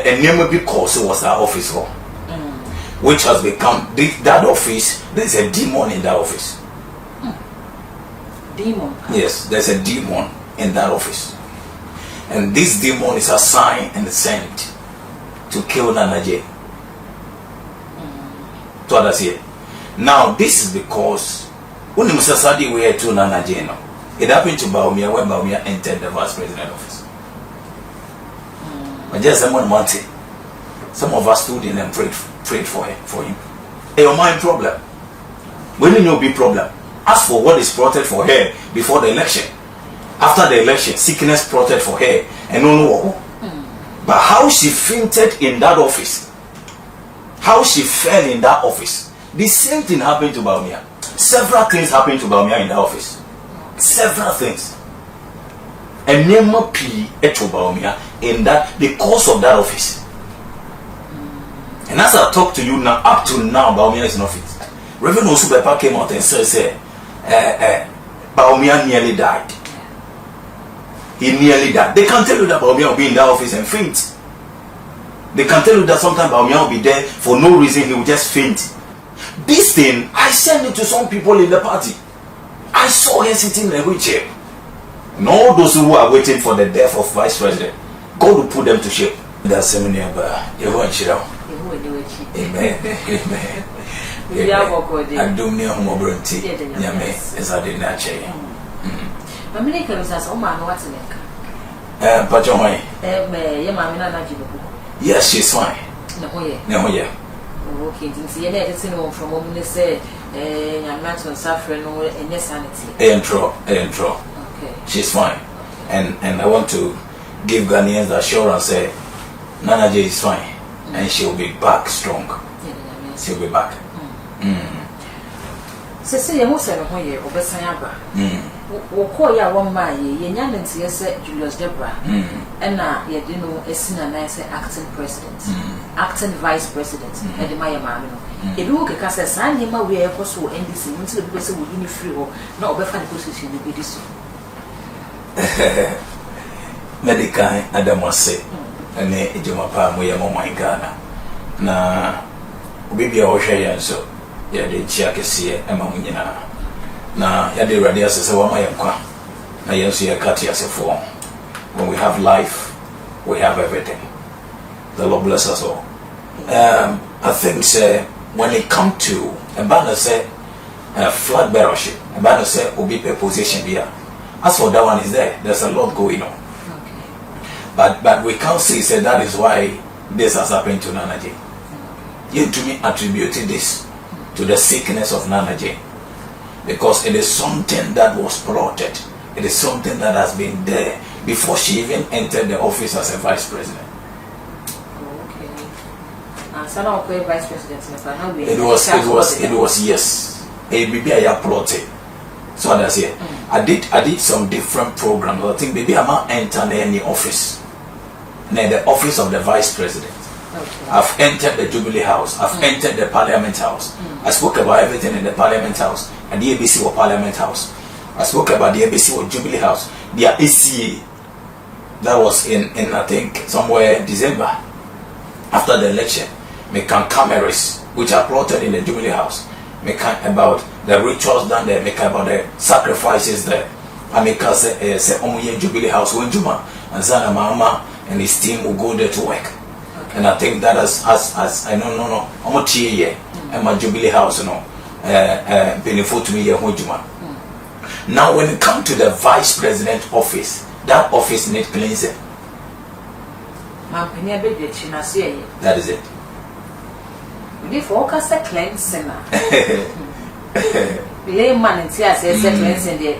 a name because it was our office hall, which has become that office. There's a demon in that office. Demon? Yes, there's a demon in that office. And this demon is assigned and sent to kill Nana J. To others here. Now, this is because when Musasadi were to Nana J, it happened to Baumia when Baumia entered the vice president office. But just someone wanted. Some of us stood in and prayed for him. A your mind problem. We didn't know big problem. As for what is plotted for her before the election, after the election, sickness plotted for her, and no. But how she fainted in that office, how she fell in that office, the same thing happened to Baumia. Several things happened to Baumia in that office. Several things. And Nema P. Echo Baumia in that because of that office. And as I talk to you now, up to now, Baumia is not fit. Reverend Osubepa came out and said, Baumia nearly died. He nearly died. They can tell you that Baumia will be in that office and faint. They can tell you that sometimes Baumia will be there for no reason, he will just faint. This thing, I sent it to some people in the party. I saw her sitting in a wheelchair. And all those who are waiting for the death of Vice President, God will put them to shame. That's seminar, Amen. Amen. I don't know how much as I did not say. Yes, she's fine. No, yeah. Okay, didn't see anything from women say, I'm not on suffering or any sanity. Intro. Okay. She's fine. And I want to give Ghanaians the assurance say Nana J is fine and she'll be back strong. She'll be back. Cecilia Musa no hoye obesanyaba. Wo ya wo ma ye nyane ntie se Julius Debra. Na ye de no esina na se acting president. Acting vice president. E de maye maame no. E bi wo keka se san nyema we e koso NDC nti be se wo ni free ho na obefa the position ni be so. Medical adamose. Ene ejuma pa mo ye mo man Ghana. Na obibi a wo hwe yan so ya de chia kese ema ho nyina na ya de radio asese wa ma yankwa na yenso ya kati asefo. When we have life, we have everything. The Lord bless us all. I think when it come to a banner say flag bearership, a banner say obi position here. As for that one is there's a lot going on. Okay. But we can't say that is why this has happened to Nana J. You to me attributed this to the sickness of Nana J, because it is something that was plotted. It is something that has been there before she even entered the office as a vice president. Okay. So now vice president. It was yes. A plotted. So that's it. I did some different programs. I think maybe I'm not entering any office. Now the office of the vice president. Okay. I've entered the Jubilee House. I've entered the Parliament House. I spoke about everything in the Parliament House and the ABC or Parliament House. I spoke about the ABC or Jubilee House. The ACA that was in I think somewhere December after the election. Make cameras which are plotted in the Jubilee House. Make about the rituals done there. Make about the sacrifices there. I make us say Jubilee House when Juma and Zana Mahama and his team will go there to work. And I think that as I no I'm not here and my Jubilee House benefit to me here Juma. Now when it comes to the vice president office, that office needs cleansing. That is it. Before cast a cleansing. Layman and tears says cleansing the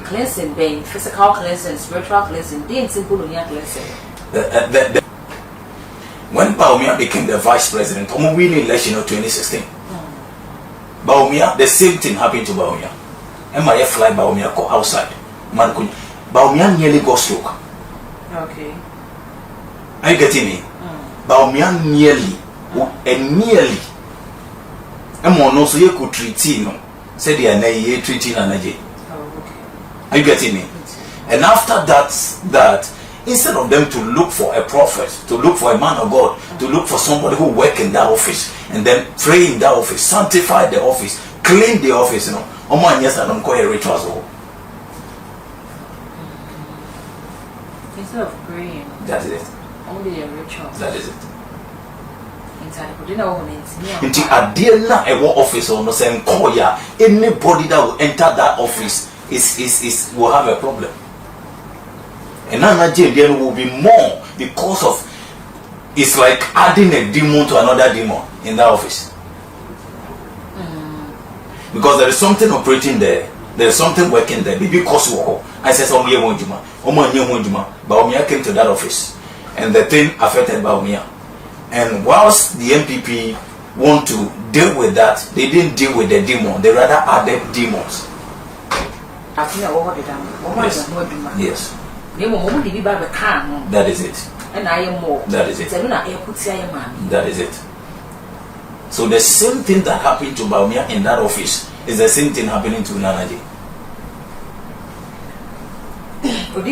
cleansing being physical cleansing, spiritual cleansing, being simple cleansing. When Baumia became the vice president, we winning election of 2016. Baumia, the same thing happened to Baumia. MIA fly Baumia go outside. Baumia nearly got stroke. Okay. Are you getting me? Baumia nearly. And more so you could treat no. Said they are treating an. Are you getting me? And after that instead of them to look for a prophet, to look for a man of God, to look for somebody who work in that office, and then pray in that office, sanctify the office, clean the office, yes, I don't call it rituals. Instead of praying, that is it. Only a ritual. That is it. Into a dear na a war office or no saying koya, anybody that will enter that office is will have a problem. And Nana Jane there will be more because of it's like adding a demon to another demon in that office. Because there is something operating there, there is something working there. Because I said but Omia came to that office and the thing affected by Omia. And whilst the MPP want to deal with that, they didn't deal with the demon, they rather added demons. Yes. Yes. That is it. And I am more. That is it. That is it. So the same thing that happened to Baumia in that office is the same thing happening to Nanaji.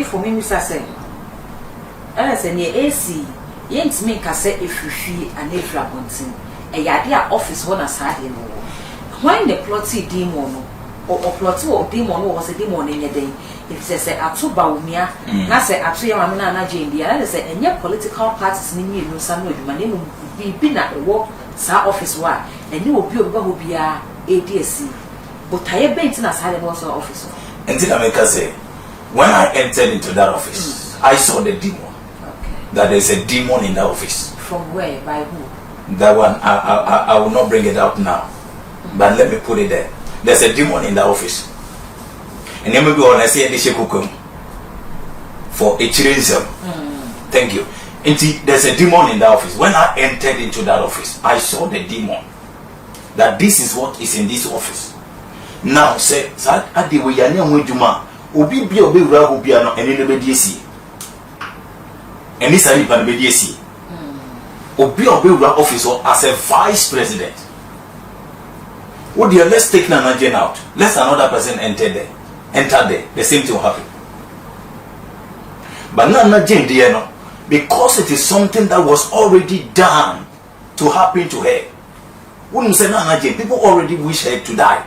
For me, Mr. Sen, and I said, AC, Yent me cassette if you feel an if rabontin, a yadia office one aside in war. When the plotty demon or plotty or demon was a demon in a day, if they say Atu Baumia, I say Atu Yamana Jane, the other say, and your political parties in you, no son with my name be been at the work, Sir Office War, and you will be over who be a ADC. But I have been in a silent also officer. And did I make us say, when I entered into that office, I saw the demon. Okay. That there's a demon in that office. From where? By who? That one, I will not bring it out now. But let me put it there. There's a demon in that office. And then maybe when I say this for a tourism. Thank you. And there's a demon in that office. When I entered into that office, I saw the demon. That this is what is in this office. Now, say, Adi we yanya mujuma. Obi bi obi wura obi ano ene no bediesie eni sari pa no bediesie obi wura office as a vice president. What do you, let's take Nana Jane out, let's another person enter there, the same thing will happen. But Nana Jane there no, because it is something that was already done to happen to her. When you say Nana Jane, people already wish her to die.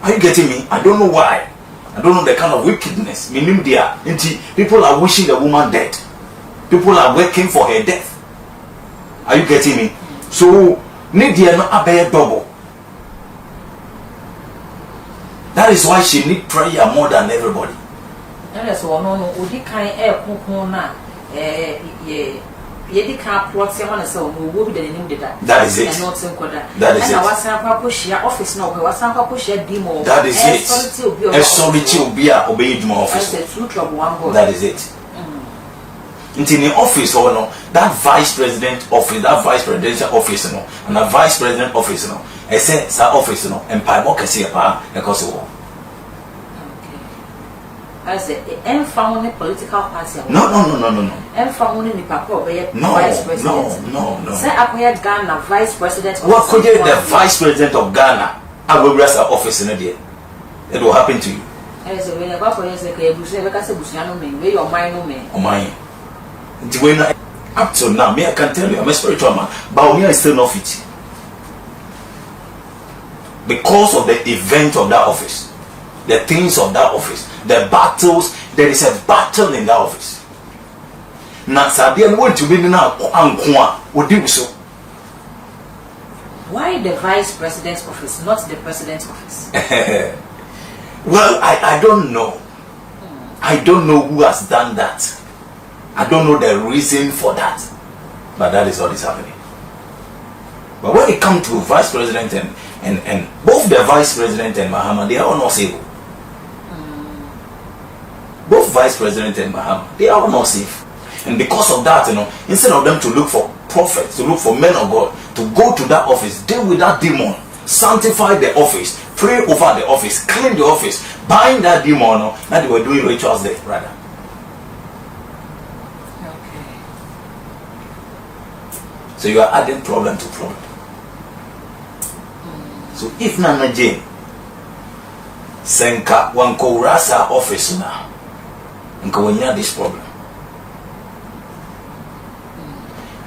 Are you getting me? I don't know why. I don't know the kind of wickedness. People are wishing the woman dead. People are working for her death. Are you getting me? So, Nidia no abe double. That is why she need prayer more than everybody. That is why no odi kan na that is it. That is it. That is it. That is it. In the office, that vice president office, that vice presidential office, and a vice president office, I said, sir office, and Pimocracy, I said, and found a political party. No. And found in the vice president. No. Say, I Ghana vice president. What could you, the vice president of Ghana? I will rest our office in a day. It will happen to you. I said, when I go for years, where your mind, mine. Up till now, me, I can tell you, I'm a spiritual man, but me, I still not fit. Because of the event of that office, the things of that office, the battles, there is a battle in that office. Now, Sabian went to be now, why the vice president's office, not the president's office? Well, I don't know. I don't know who has done that. I don't know the reason for that. But that is what is happening. But when it comes to vice president and both the vice president and Mahama, they are all not safe. Both vice president and Mahama, they are all not safe. And because of that, instead of them to look for prophets, to look for men of God, to go to that office, deal with that demon, sanctify the office, pray over the office, clean the office, bind that demon, now they were doing rituals there, rather. Okay. So you are adding problem to problem. So if Nana Jane Senka Wanko Rasa office now, and go near this problem.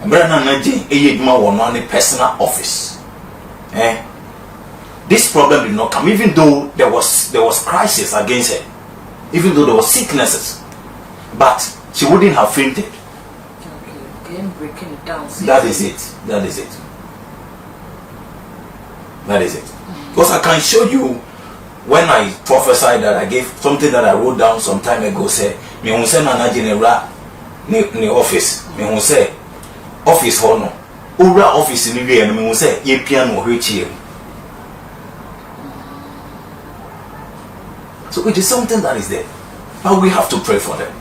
Brana Naji Eyedma won on a personal office. This problem did not come, even though there was crisis against her, even though there was sicknesses, but she wouldn't have fainted. Okay, breaking it down. That is it. That is it. That is it. Because I can show you when I prophesied that I gave something that I wrote down some time ago. Say, me who say Nana General ni office. Me who say office hono. Ura office ni we and me who say ye piano here. So it is something that is there, but we have to pray for them.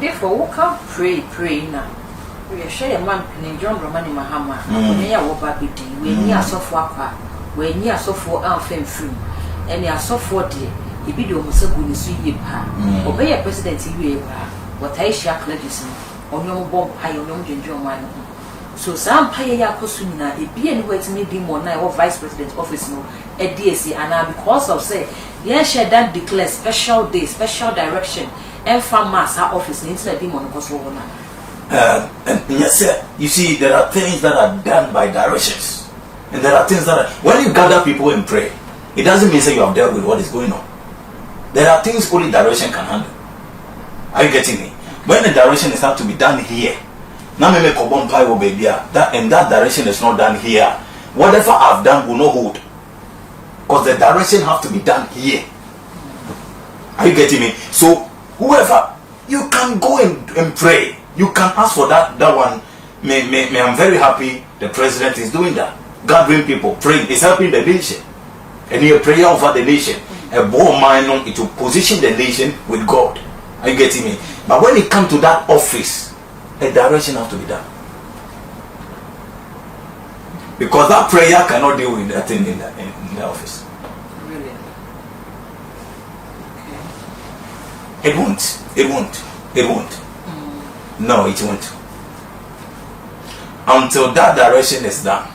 Therefore, we can't pray now. We share a man named John Romani Mahama. We are Wababidi. We near so far. We near so for our fame film. And we are so for the Ibido Musagun Suyipa. Obey a president. What I shall credit on your bomb high on your ginger man. So some Paya Kosumina, it be anyway to me demon or vice president office no a DSC and now because of say yes share that declare special day, special direction and farmers our office needs a demon Kosovona. And yes, sir, you see there are things that are done by directions. And there are things that are, when you gather people and pray, it doesn't mean that you have dealt with what is going on. There are things only direction can handle. Are you getting me? When the direction is have to be done here. Now me make a pie or baby that and that direction is not done here. Whatever I've done will not hold. Because the direction have to be done here. Are you getting me? So whoever you can go and pray. You can ask for that one. May I'm very happy the president is doing that. Gathering people, praying, is helping the nation. And your prayer over the nation. A bold mind on it to position the nation with God. Are you getting me? But when it comes to that office, a direction has to be done. Because that prayer cannot deal with that thing in the office. Really? Okay. It won't. No, it won't. Until that direction is done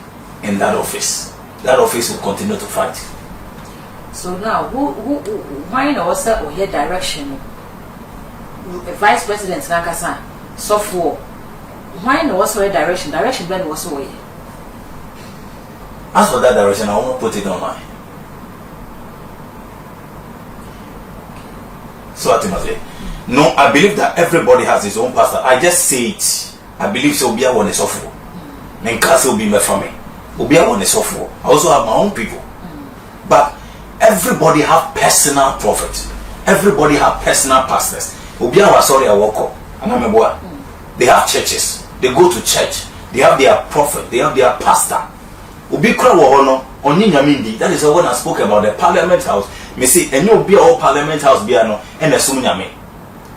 in that office will continue to fight. So now, why not also or your direction? Vice President Nakasa, so for why not also a direction? Direction then was away. As for that direction, I won't put it online. So ultimately, no, I believe that everybody has his own pastor. I just say it. I believe so. Be a one is awful. And Castle be my family. Be a one is awful. I also have my own people. But everybody have personal prophets. Everybody have personal pastors. Obi a sorry I walk up. And I'm a boy. They have churches. They go to church. They have their prophet. They have their pastor. Obi kra wo hono oni nyamindi. That is when I spoke about the parliament house. Me say and you be all parliament house be no and the sum nyame.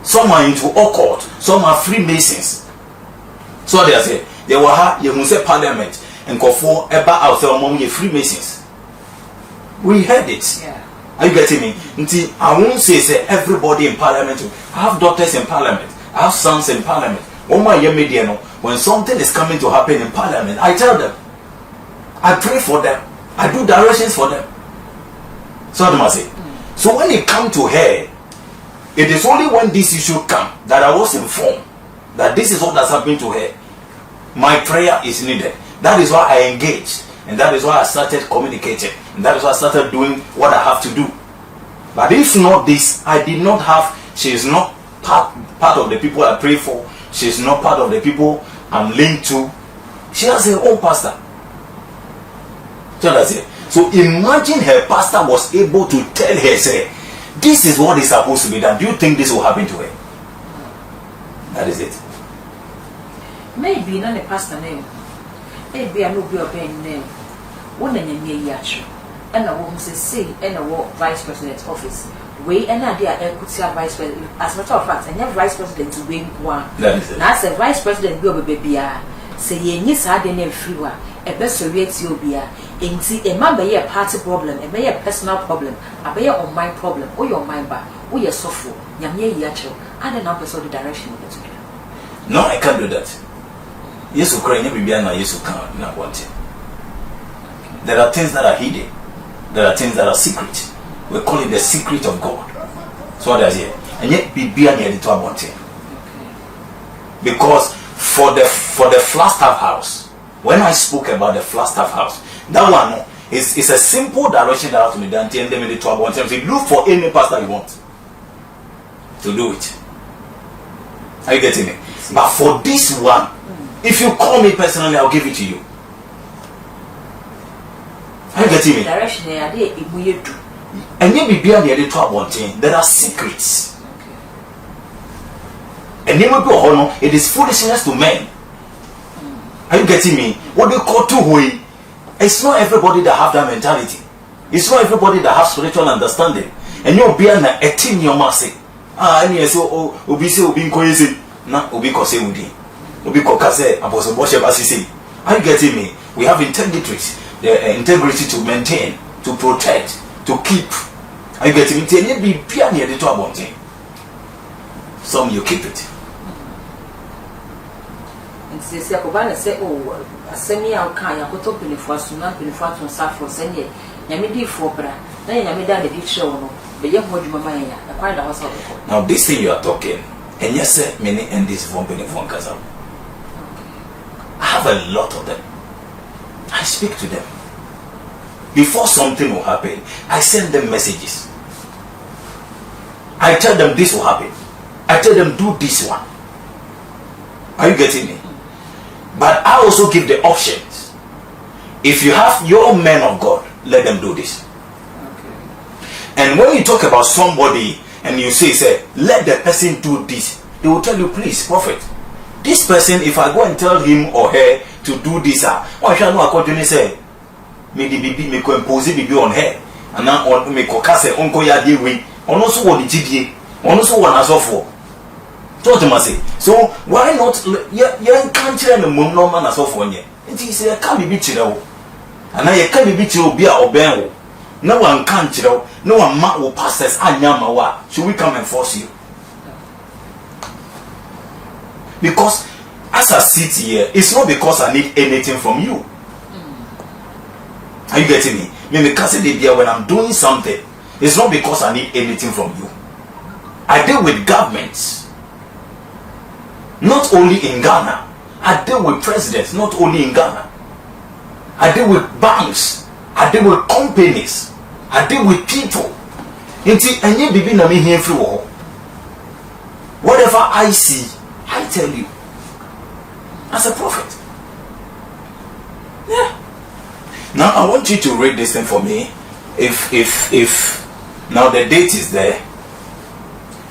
Some are into occult, some are Freemasons. So they say they were you say parliament and Kofi eba outside among the Freemasons. We heard it. Yeah. Are you getting me? Until I won't say everybody in parliament. I have daughters in parliament. I have sons in parliament. When something is coming to happen in parliament, I tell them. I pray for them. I do directions for them. So what do I say? So when it comes to her, it is only when this issue come that I was informed that this is what has happened to her. My prayer is needed. That is why I engaged. And that is why I started communicating. And that is why I started doing what I have to do. But if not this, I did not have, she is not part of the people I pray for. She is not part of the people I'm linked to. She has her own pastor. So imagine her pastor was able to tell her, say, this is what is supposed to be done. Do you think this will happen to her? That is it. Maybe not a pastor name. Maybe I know your name. One and a year, and a woman say, and a vice president's office. We and I dear could see a vice president. As a matter of fact, and your vice president to win one. That is it. That's a vice president, go baby. Say, ye niece had a name free one. A best rate you be a man be a party problem, a be a personal problem, a be on my problem, or your mind back, or your software, Yamia Yacho, and an opposite of the direction of it. No, I can't do that. Yes, Ukraine, we be an yes, can't not want it. There are things that are hidden, there are things that are secret. We call it the secret of God. So what does it? And yet be an editor want it. Because for the Flagstaff House, when I spoke about the Flagstaff House, that one is a simple direction that has to be done. And them in the trouble. Look for any pastor you want to do it. Are you getting me? But for this one, if you call me personally, I'll give it to you. Are you getting me? Direction and you be behind the trouble. There are secrets. And they will go on. It is foolishness to men. Are you getting me? What they call two-way. It's not everybody that have that mentality. It's not everybody that have spiritual understanding. And you'll be an 18 your mercy. And you say, oh, Obi say, Obi Nkoyese. Na Obi Kose Udi. Obi Kokase, Apostle Boshe Basisi. Are you getting me? We have integrity. The integrity to maintain, to protect, to keep. Are you getting me? You be near the trouble. Some you keep it. Say say, oh, send me out can you go to Pinifuasu, not Pinifuatu, Safo, send ye. Yamidi for bra. Then Yamida the show, but you hold your maya, acquired the house of. Now, this thing you are talking, and yes, sir, many NDC from Pinifuan Kazam. I have a lot of them. I speak to them. Before something will happen, I send them messages. I tell them this will happen. I tell them do this one. Are you getting me? But I also give the options. If you have your men of God, let them do this. Okay. And when you talk about somebody and you say, let the person do this, they will tell you, please, prophet, this person, if I go and tell him or her to do this, why shall I know according to say, me the baby, me ko impose baby on her, and now on me ko kase onko ya die we, on also what the GDA, on also one as of so why not you can't tell the mum no man as of one year. It is a can be chiro. And I can be chiro be or ben. No one can't chiro, no one mat will pass us anyama. Should we come and force you? Because as I sit here, it's not because I need anything from you. Are you getting me? Maybe when I'm doing something, it's not because I need anything from you. I deal with governments. Not only in Ghana, I deal with presidents, not only in Ghana. I deal with banks, I deal with companies, I deal with people. Whatever I see, I tell you. As a prophet. Yeah. Now I want you to read this thing for me. If now the date is there.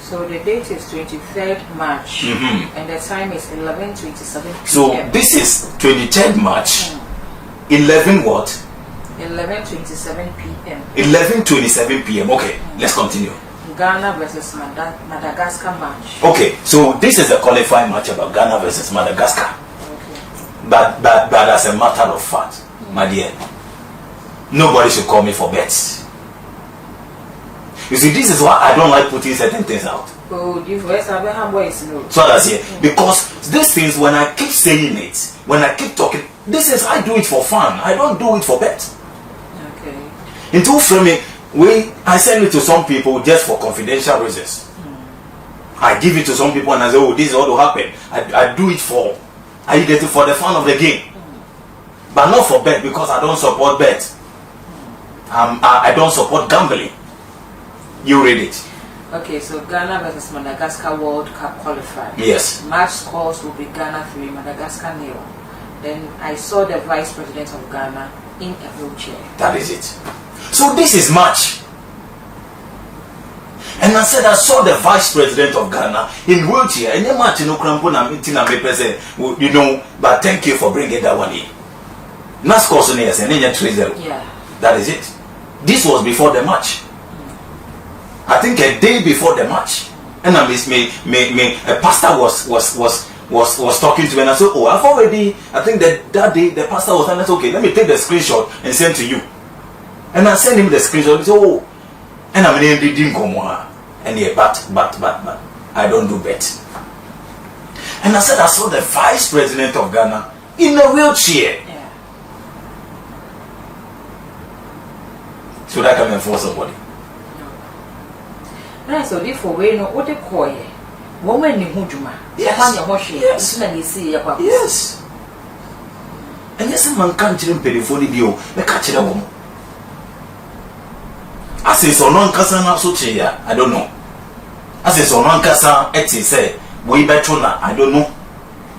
So the date is 23rd March, and the time is 11:27 p.m. So this is 23rd March, 11 what? 11:27 p.m. 11:27 p.m. Okay, let's continue. Ghana versus Madagascar match. Okay, so this is a qualifying match about Ghana versus Madagascar. Okay. But as a matter of fact, my dear, nobody should call me for bets. You see, this is why I don't like putting certain things out. Oh, you voice have a voice, no. So that's it. Because these things, when I keep saying it, when I keep talking, this is I do it for fun. I don't do it for bet. Okay. Into framing, I send it to some people just for confidential reasons. I give it to some people and I say, oh, this is what will happen. I do it for, I get it for the fun of the game, but not for bet, because I don't support bet. I don't support gambling. You read it. Okay, so Ghana versus Madagascar World Cup qualifier. Yes. Match scores will be Ghana 3, Madagascar 0. Then I saw the Vice President of Ghana in a wheelchair. That is it. So this is match. And I said I saw the Vice President of Ghana in wheelchair. And the match you know, but thank you for bringing that one in. Yeah. That is it. This was before the match. I think a day before the match, and a pastor was talking to me, and I said, oh, I've already, I think that day the pastor was, and I said, okay, let me take the screenshot and send to you. And I sent him the screenshot. He said, oh, and I'm in the didn't come on, and yeah, but I don't do bet. And I said, I saw the Vice President of Ghana in a wheelchair. Yeah. Should I come and force somebody? So therefore we know what they call it. Woman in Hujuma. Yes. Yes. And yes, man can't pay for the bill. The catch a woman. I say so non Casana Sochia, I don't know. I say so non Casa, Etsy say, way better, I don't know.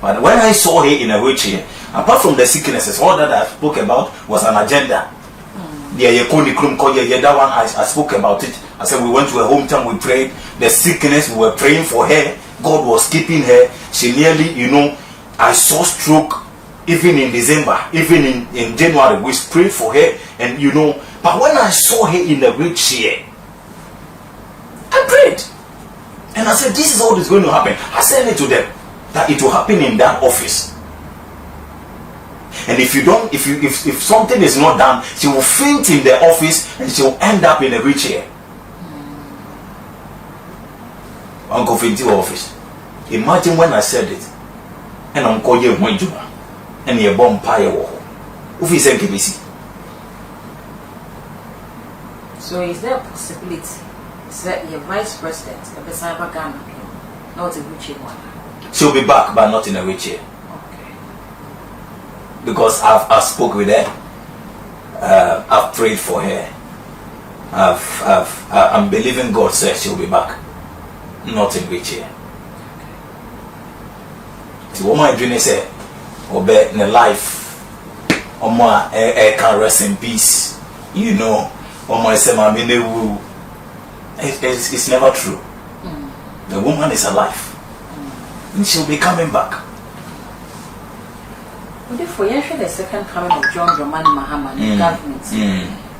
But when I saw her in a wheelchair, apart from the sicknesses, all that I spoke about was an agenda. The Yakoni Krum Koya, that one I spoke about it. I said we went to her hometown, we prayed. The sickness, we were praying for her. God was keeping her. She nearly, I saw stroke even in December, even in January. We prayed for her, and but when I saw her in the wheelchair, I prayed. And I said, this is all that's going to happen. I said it to them, that it will happen in that office. And if something is not done, she will faint in the office and she will end up in a wheelchair. Uncle Finti office. Imagine when I said it. And Uncle Ye Mwenjuma. And ye bomb pie war. Ufi Senkibisi. So is there a possibility that your vice president of the Cyber Ghana not a wheelchair one? She'll be back, but not in a wheelchair. Okay. Because I've spoke with her. I've prayed for her. I'm believing God says she'll be back. Not in wheelchair. The woman dreaming say, "Obe in life, Oma can rest in peace." Oma say, "Mami newu." It's never true. The woman is alive, and she'll be coming back. For the second coming of John Dramani Mahama in the government,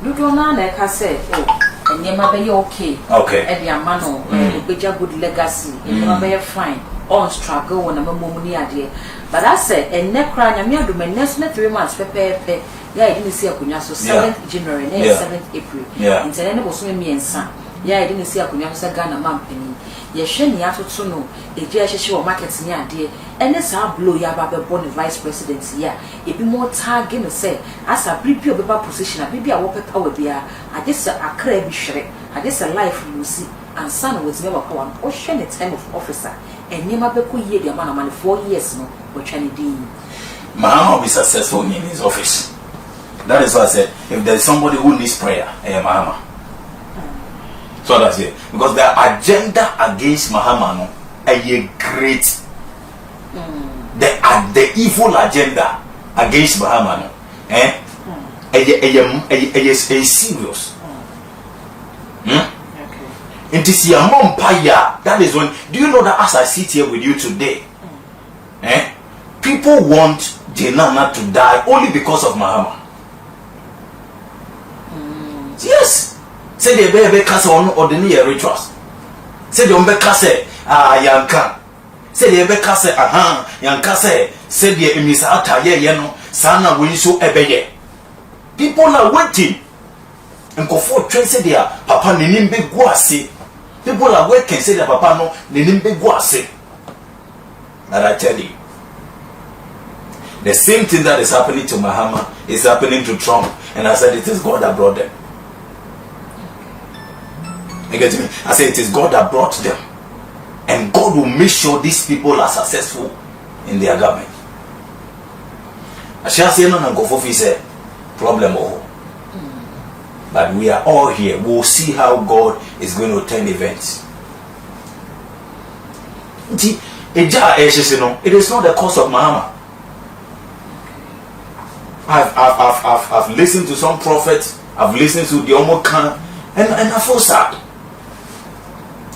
Naana said, "Oh, and you may be okay. Okay. And your manu, be a good legacy, and you may be fine. On struggle when I'm a mommy idea." But I said, and neck crying, I'm here to my next 3 months. Pepe, yeah, I didn't see a cunyaso 7th January, 7th April. Yeah. In Tenene was me and son. Yeah, I didn't see a cunyaso Ghana Mampany. Ye shen yato to know a JSH markets near dear, and this our blow Yaba born vice presidency. Yeah, it be more target say, as a prepare paper position, a baby a whoop power beer, I just a crab shrek, I just a life Lucy, and son was never one, or shen a time of officer, and never beco ye the amount of money 4 years no, or Chinese D. Mahama will be successful in his office. That is why I said, if there is somebody who needs prayer, Mahama. So that's it. Because the agenda against Mahama no, a great. The evil agenda against Mahama no, a serious. It is your mom paya. That is when. Do you know that as I sit here with you today, people want Naana to die only because of Mahama. Yes. Say the baby cast on ordinary rituals. Say the umbe case yanka. Say the baby case yanka say the emisata yeno sana winso ebeye. People are waiting. And go for train say their papa ninimbe guase. People are waiting say their papa no ninimbe guase. That I tell you. The same thing that is happening to Mahama is happening to Trump. And I said it is God that brought them. You get me? I say it is God that brought them. And God will make sure these people are successful in their government. I shall say no Kofi said problem oh. But we are all here. We will see how God is going to turn events. It is not the cause of Mahama. I've listened to some prophets. I've listened to the Omokan, and I feel sad.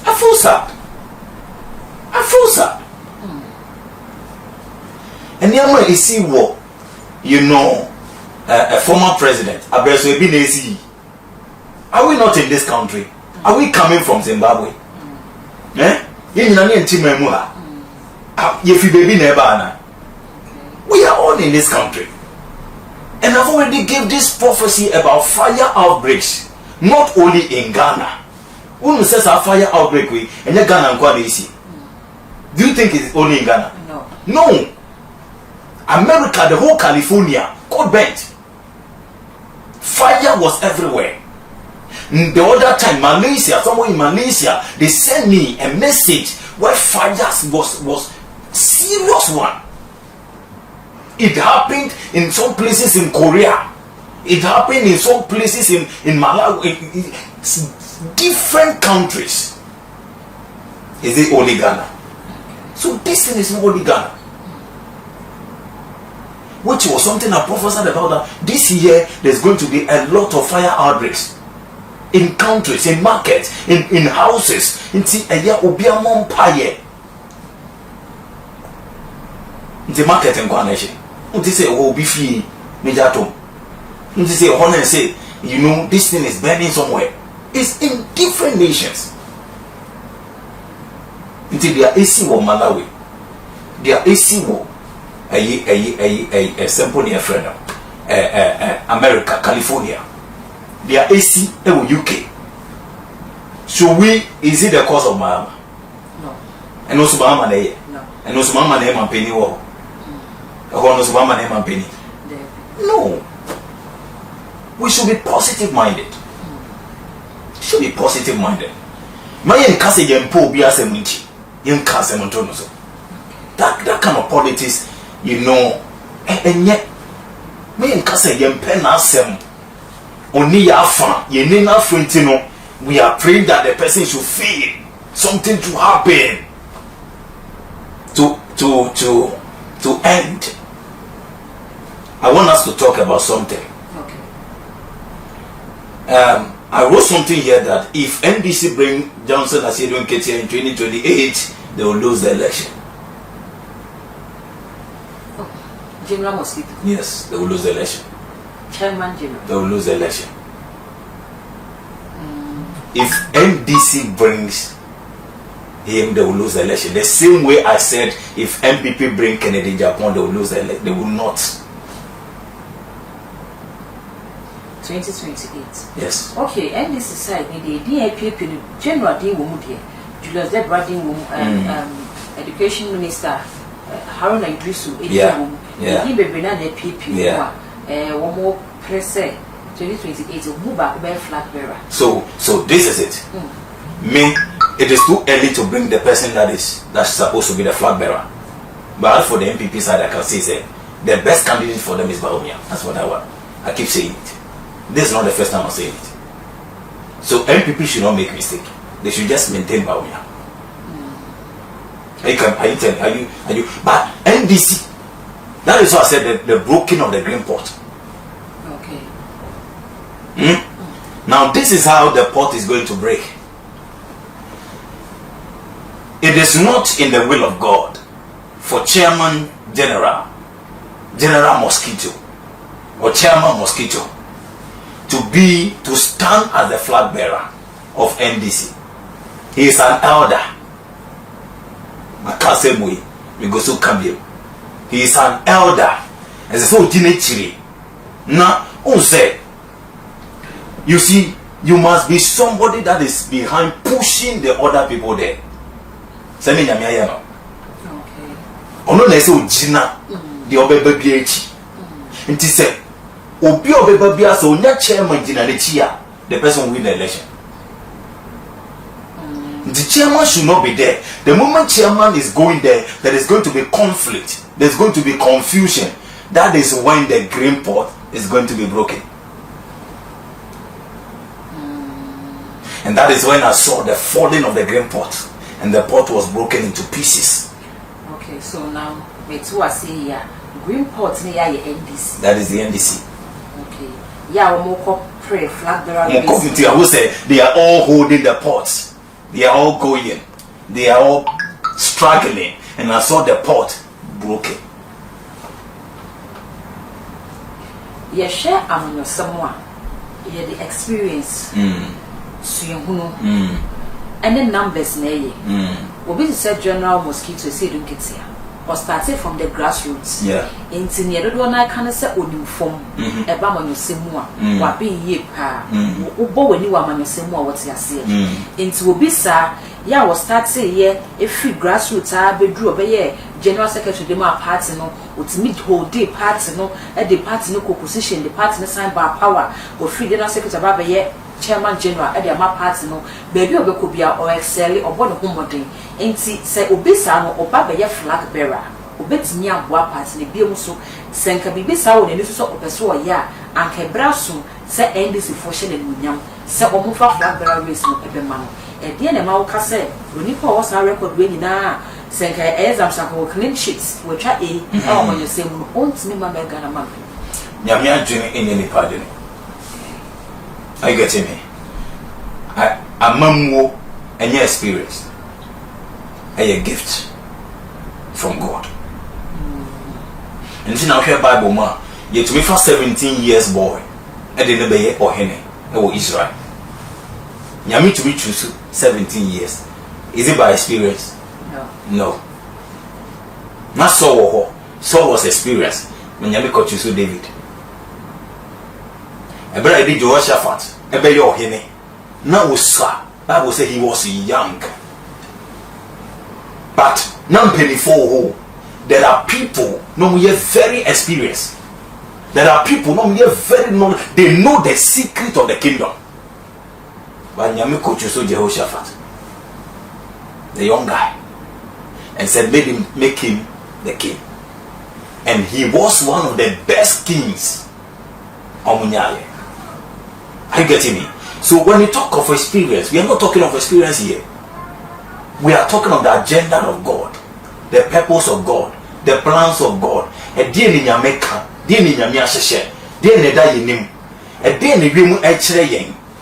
I feel sad. And the other is see what a former president, Abeso Ebinezi. Are we not in this country? Are we coming from Zimbabwe? We are all in this country. And I've already given this prophecy about fire outbreaks, not only in Ghana. Who says a fire outbreak and Ghana and Kwani? Do you think it's only in Ghana? No. America, the whole California, got bent. Fire was everywhere. The other time, Malaysia, somewhere in Malaysia, they sent me a message where fires was serious one. It happened in some places in Korea. It happened in some places in Malawi, in different countries. Is it only Ghana? So this thing is not only Ghana. Which was something I prophesied about, that this year there's going to be a lot of fire outbreaks in countries, in markets, in houses. In the market in Kwanese. Say, oh, be free, Mijato. Say, honor, say, you know, this thing is burning somewhere. It's in different nations. Until they are AC war Malawi, they are AC war a simple near friend, America, California. They are AC UK. So is it the cause of Mahama? No. And also Mahama there. No. And also Mahama name and penny war. No. We should be positive minded. Should be positive minded. My enkase yempo bi asemunchi. Yenkase montono so. That kind of politics, you know, and yet my enkase yempe na asem. Oni ya afa, ye ni na frentino. We are praying that the person should feel something to happen. To end. I want us to talk about something. Okay. I wrote something here that if NDC bring Johnson as he don't get here in 2028, they will lose the election. Oh, General Mosquito. Yes, they will lose the election. Chairman General. They will lose the election. If NDC brings him, they will lose the election. The same way I said, if MPP bring Kennedy Japan, they will lose the election. They will not. 2028. Yes. Okay, NDC side, the DIP General D. Womudia, Julius Debradin, Education Minister, Haruna Idrisu, he be the PP, one more press 2028, who back by flag bearer. So this is it. Me, it is too early to bring the person that's supposed to be the flag bearer. But for the MPP side, I can say the best candidate for them is Mahama. That's what I want. I keep saying it. This is not the first time I'm saying it. So MPP should not make mistake. They should just maintain Mahama. Are you? But NDC, that is why I said the broken of the green pot. Okay. Now this is how the pot is going to break. It is not in the will of God for Chairman General Mosquito or Chairman Mosquito to stand as the flag bearer of NDC. He is an elder. I can't say we go so come here. He is an elder. As a so teenage. Now, say, you see, you must be somebody that is behind pushing the other people there. Say me nyame no. Okay. Ono na say ogina the obeba bi echi. Nti say obi obeba bi asa onya chairman gina na chi a, the person win the election. The chairman should not be there. The moment chairman is going there, there is going to be conflict. There's going to be confusion. That is when the green pot is going to be broken. And that is when I saw the falling of the green pot. And the pot was broken into pieces. Okay, so now, wait, what I say here? Green pot near NDC. That is the NDC. Okay. Yeah, we more pray flag bearer. I will say they are all holding the pots. They are all going. They are all struggling. And I saw the pot broken. You share among someone. You the experience. So you and the numbers near we said General Mosquito say don't get here or started from the grassroots. Yeah. Into near the one I can say on form a bam semua what be ye pa ubo when you are man semua what you say into obisa ya was start say yeah if free grassroots be drew obey General Secretary de ma party no ultimate whole day party no at the party no position the party no sign by power or free General Secretary ba chairman general e dey ma party no baby obekọ bia or excel or board ho modern enti say obisa no oba be ye flag bearer obetini aboa party ne biem so senka bibisa wo ne ni so opeso ya anka braso say NDC for she ne nyam say omufa flag bearer race no ebema no e de na ma wo ka say onipa wo sa record we nyina senka exam sako clean sheets we try e o mo yose mu ontini ma mega na ma nyame adwene enye ni pade no. Are you getting me? Amamwo enye experience a gift from God. And now here Bible ma yet me for 17 years boy e de ne be ye ohene e wo Israel. Nyame to be choose 17 years. Is it by experience? No. Not Saul was experience when Nyame ko choose David. Ebra did Jehoshaphat ebe ye ohene. Now Usa Bible say he was young. But now before there are people no we are very experienced. There are people no we are very knowledge. They know the secret of the kingdom. But Nyame ko choose Jehoshaphat, the young guy, and said make him the king. And he was one of the best kings. Are you getting me? So when we talk of experience, we are not talking of experience here. We are talking of the agenda of God, the purpose of God, the plans of God.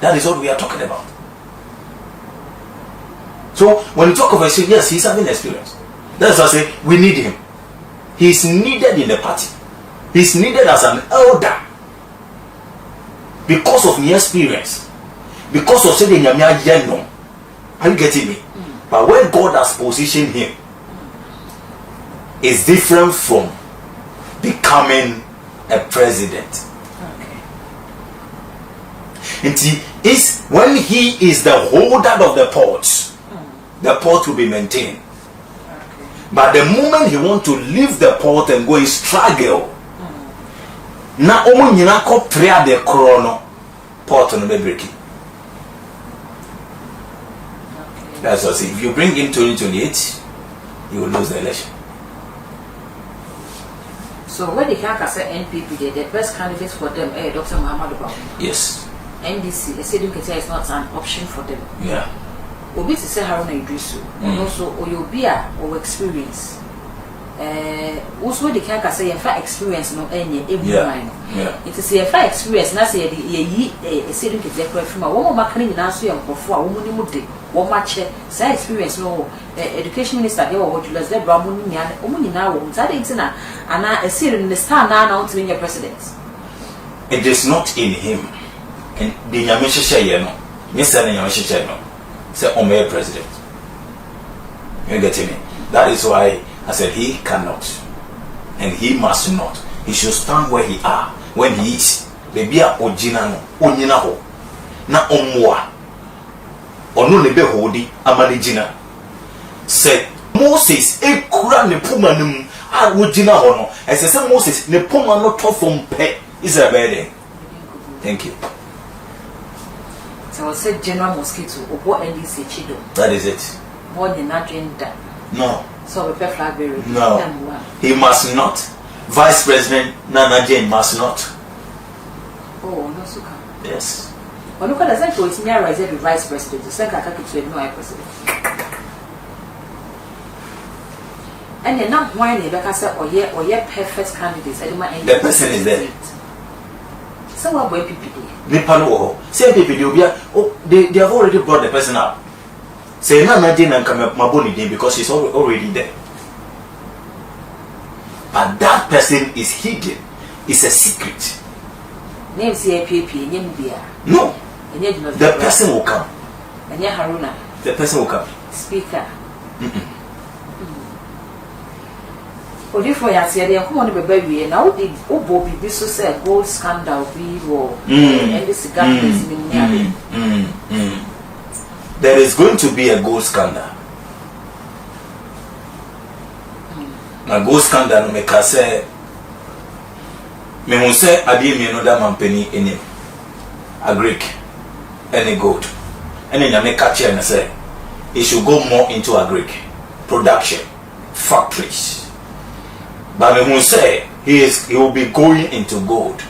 That is what we are talking about. So when we talk of experience, yes, he's having experience. That's why I say we need him. He's needed in the party. He's needed as an elder because of his experience, because of saying Nyame Yeno. Are you getting me? But where God has positioned him is different from becoming a president. And when he is the holder of the port will be maintained. But the moment he wants to leave the port and go and struggle, na omo nyina ko prayer the chrono port no be breaking. That's what I say. If you bring him 2028, you will lose the election. So when they can't say NPP, the best candidate for them, Dr. Mahama. Yes. NDC, the city is not an option for them. Yeah. Obi to say Haruna Idrisu, and also Oyobia or experience. Also the can't say if I experience no any yeah. It is if I experience na say ye a city from a woman marketing in answer for a woman mude, one match, say experience no education minister, they were what you let's let Bramuni and Omuni now, that ain't and a city in the star now to win your president. It is not in him. And the Yamisha no, Mr. Yamisha no, say Omer president. You get me? That is why I said he cannot and he must not. He should stand where he are when he is. Baby a ojina no, onyina ho. Na omwa. Ono lebe hodi amani jina. Say Moses ekura ne puma num a ojina ho no. I say Moses ne puma no to from pe. Is a bad. Thank you. So I said General Mosquito or what NDC Chido. That is it. More than that gender. No. So we pay flag bearer. No. He must not. Vice President Nana Jane must not. Oh, no, so come. Yes. But look at the center, it's me I the Vice President. The second I can't no president. And then now why they back say or yeah perfect candidates. The person is there. So what boy PPD? Same PPD they have already brought the person up. Say Nana Jane and Maboni Jane because she's already there. But that person is hidden. It's a secret. Name CAPP, name Bia. No. The person will come. And yeah, Haruna. The person will come. Speaker. For ya say they come on the baby now the Obo be so say gold scandal be war and this government there is going to be a gold scandal. Na gold scandal make us say me won say ade me no da mampani enim a Greek any gold. And then you make catch and say it should go more into agric production, factories. But when we say he will be going into gold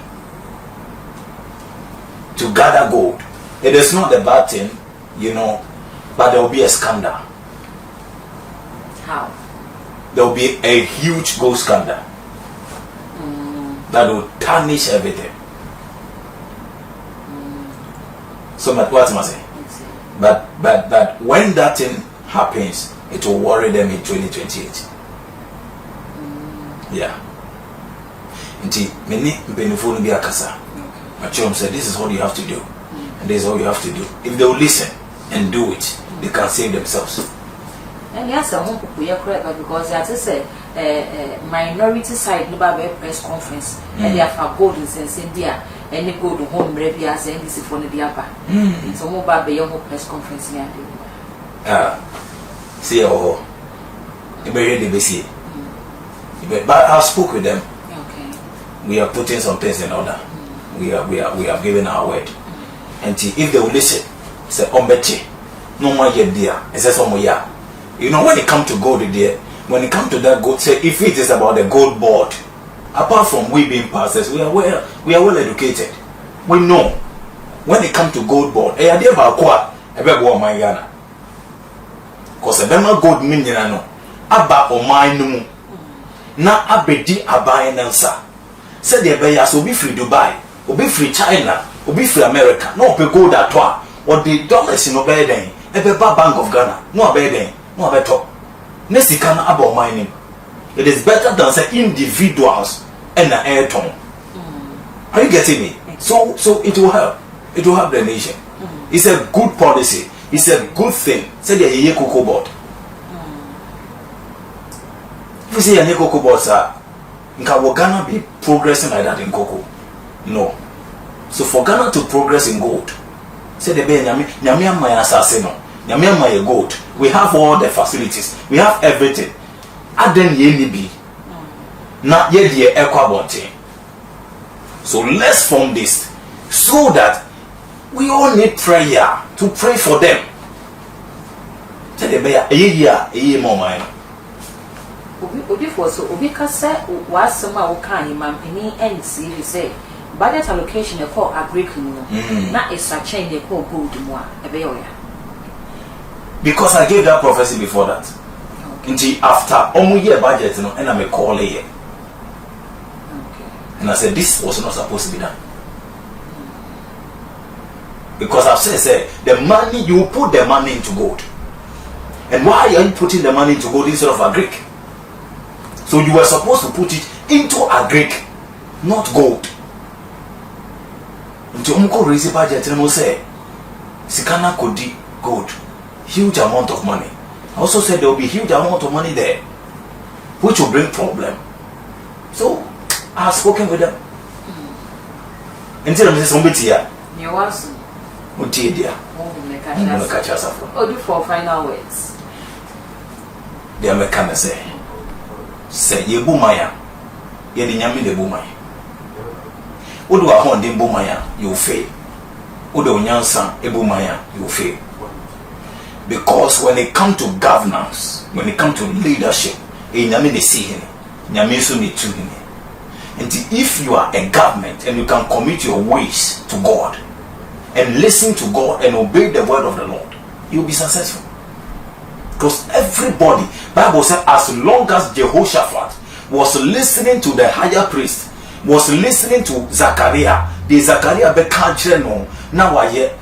to gather gold. It is not a bad thing, but there will be a scandal. How? There will be a huge gold scandal that will tarnish everything. So what am I saying? But when that thing happens, it will worry them in 2028. Yeah. Until many benefit be akasa. My chum said, this is what you have to do. And this is all you have to do. If they will listen and do it, they can save themselves. And yes, I won't be correct because as I said, minority side no press conference and they have gold in India and they go to home maybe as NDC for the upper. So more about the press conference here. See you very the BC. But I spoke with them. Okay. We are putting some things in order. We have given our word. And if they will listen, say ombeche, no more yet dear. It says when it comes to gold there, when it comes to that gold, say if it is about the gold board, apart from we being pastors, we are well educated. We know when it comes to gold board, I idea about kwa go my Ghana. Because a bema gold meaning no aba o mine no na abedi abai nansa. Said the beya so be free Dubai, or be free China, or be free America, no pe gold at all, or the dollars in obey then, a Bank of Ghana, no obey then, no better. Nesikana about mining. It is better than say individuals and an air tone. Are you getting me? So it will help. It will help the nation. It's a good policy. It's a good thing. Say the ye cocoa board. If you say a cocoa board, sir, will Ghana be progressing like that in cocoa? No. So for Ghana to progress in gold, say the be nyame my assassino, nyame my gold. We have all the facilities. We have everything. Aden ye be. Na ye the equabonte. So let's form this so that we all need prayer to pray for them. Say the be a year more mine. Obi for so obi kasa wasema wo kan mampani NDC say budget allocation e call agric no na extra chain e call gold mo a ebe yo ya. Because I gave that prophecy before that. Until after almost year budget, and I'm a call here. Okay. And I said this was not supposed to be done. Because I've said the money, you put the money into gold. And why are you putting the money into gold instead of agric? So you were supposed to put it into agric, not gold. Until Umko raise budget, and say Sikana Kodi gold. Huge amount of money. I also said there will be huge amount of money there, which will bring problem. So I have spoken with them. Until I'm saying here. You was. Dear. Oh, do for final words. The American say ye wodemaya. Ye di nyame de wodemaya. Wodo a hon de wodemaya, you fail. Wodo nyansa e wodemaya, you fail. Because when it comes to governance, when it comes to leadership, and if you are a government and you can commit your ways to God and listen to God and obey the word of the Lord, you'll be successful. Because everybody, Bible said, as long as Jehoshaphat was listening to the higher priest, was listening to Zachariah, the Zachariah be no now I hear